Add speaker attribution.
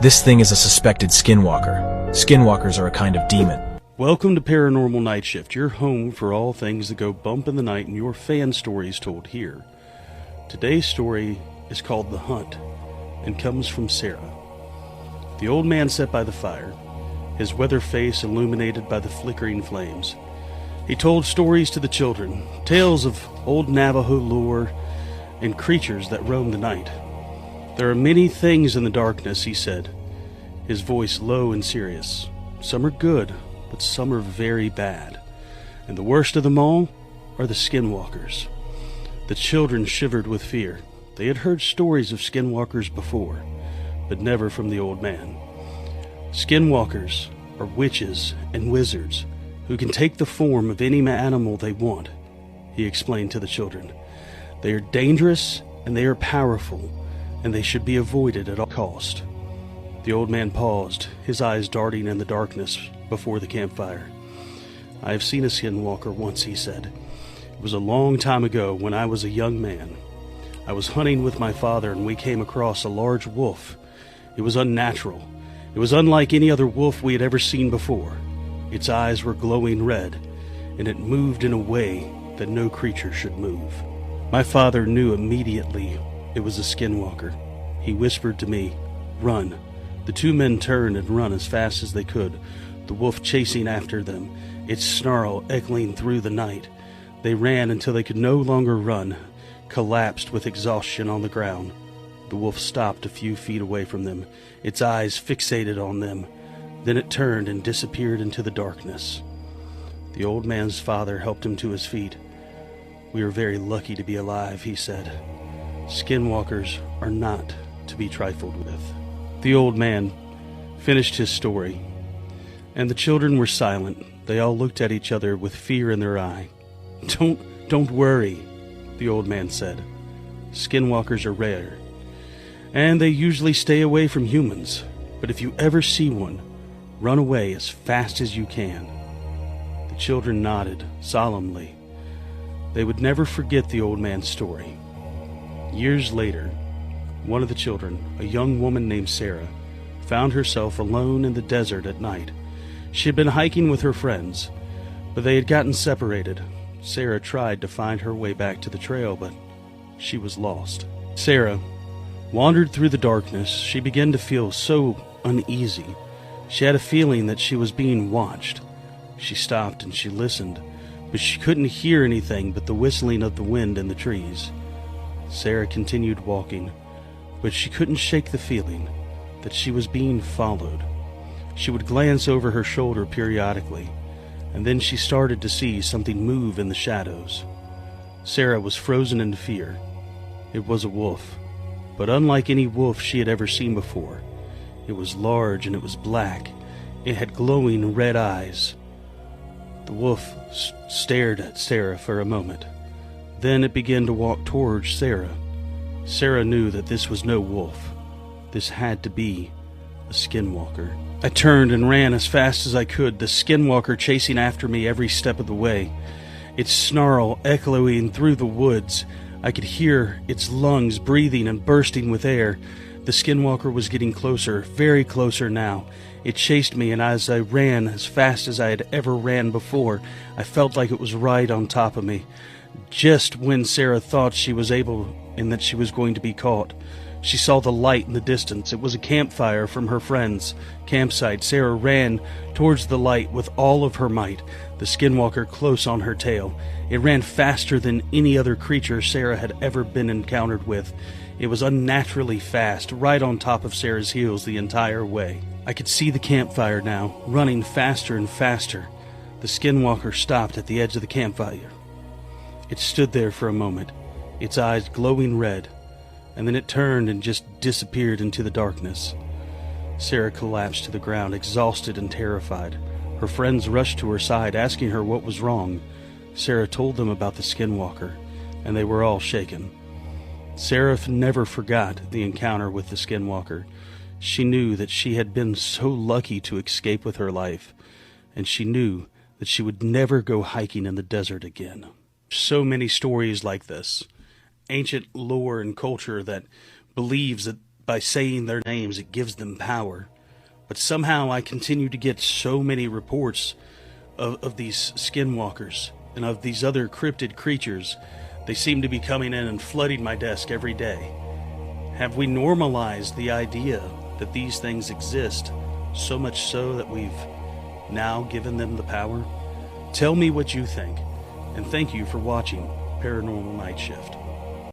Speaker 1: This thing is a suspected skinwalker. Skinwalkers are a kind of demon.
Speaker 2: Welcome to Paranormal Nightshift, your home for all things that go bump in the night and your fan stories told here. Today's story is called The Hunt and comes from Sarah. The old man sat by the fire, his weather face illuminated by the flickering flames. He told stories to the children, tales of old Navajo lore and creatures that roam the night. There are many things in the darkness, he said, his voice low and serious. Some are good, but some are very bad. And the worst of them all are the skinwalkers. The children shivered with fear. They had heard stories of skinwalkers before, but never from the old man. Skinwalkers are witches and wizards who can take the form of any animal they want, he explained to the children. They are dangerous and they are powerful, and they should be avoided at all cost. The old man paused, his eyes darting in the darkness before the campfire. I have seen a skinwalker once, he said. It was a long time ago when I was a young man. I was hunting with my father and we came across a large wolf. It was unnatural. It was unlike any other wolf we had ever seen before. Its eyes were glowing red, and it moved in a way that no creature should move. My father knew immediately it was a skinwalker. He whispered to me, "Run." The two men turned and ran as fast as they could, the wolf chasing after them, its snarl echoing through the night. They ran until they could no longer run, collapsed with exhaustion on the ground. The wolf stopped a few feet away from them, its eyes fixated on them. Then it turned and disappeared into the darkness. The old man's father helped him to his feet. "We are very lucky to be alive," he said. "Skinwalkers are not to be trifled with." The old man finished his story, and the children were silent. They all looked at each other with fear in their eye. Don't worry," the old man said. "Skinwalkers are rare, and they usually stay away from humans. But if you ever see one, run away as fast as you can." The children nodded solemnly. They would never forget the old man's story. Years later, one of the children, a young woman named Sarah, found herself alone in the desert at night. She had been hiking with her friends, but they had gotten separated. Sarah tried to find her way back to the trail, but she was lost. Sarah wandered through the darkness. She began to feel so uneasy. She had a feeling that she was being watched. She stopped and she listened, but she couldn't hear anything but the whistling of the wind in the trees. Sarah continued walking, but she couldn't shake the feeling that she was being followed. She would glance over her shoulder periodically, and then she started to see something move in the shadows. Sarah was frozen in fear. It was a wolf, but unlike any wolf she had ever seen before. It was large and it was black. It had glowing red eyes. The wolf stared at Sarah for a moment. Then it began to walk towards Sarah. Sarah knew that this was no wolf. This had to be a skinwalker. I turned and ran as fast as I could, the skinwalker chasing after me every step of the way. Its snarl echoing through the woods. I could hear its lungs breathing and bursting with air. The skinwalker was getting closer, very closer now. It chased me, and as I ran as fast as I had ever ran before, I felt like it was right on top of me. Just when Sarah thought she was able and that she was going to be caught, she saw the light in the distance. It was a campfire from her friend's campsite. Sarah ran towards the light with all of her might, the skinwalker close on her tail. It ran faster than any other creature Sarah had ever been encountered with. It was unnaturally fast, right on top of Sarah's heels the entire way. I could see the campfire now, running faster and faster. The skinwalker stopped at the edge of the campfire. It stood there for a moment, its eyes glowing red, and then it turned and just disappeared into the darkness. Sarah collapsed to the ground, exhausted and terrified. Her friends rushed to her side, asking her what was wrong. Sarah told them about the skinwalker, and they were all shaken. Sarah never forgot the encounter with the skinwalker. She knew that she had been so lucky to escape with her life, and she knew that she would never go hiking in the desert again. So many stories like this, ancient lore and culture that believes that by saying their names, it gives them power. But somehow I continue to get so many reports of these skinwalkers and of these other cryptid creatures. They seem to be coming in and flooding my desk every day. Have we normalized the idea that these things exist, so much so that we've now given them the power? Tell me what you think, and thank you for watching Paranormal Night Shift.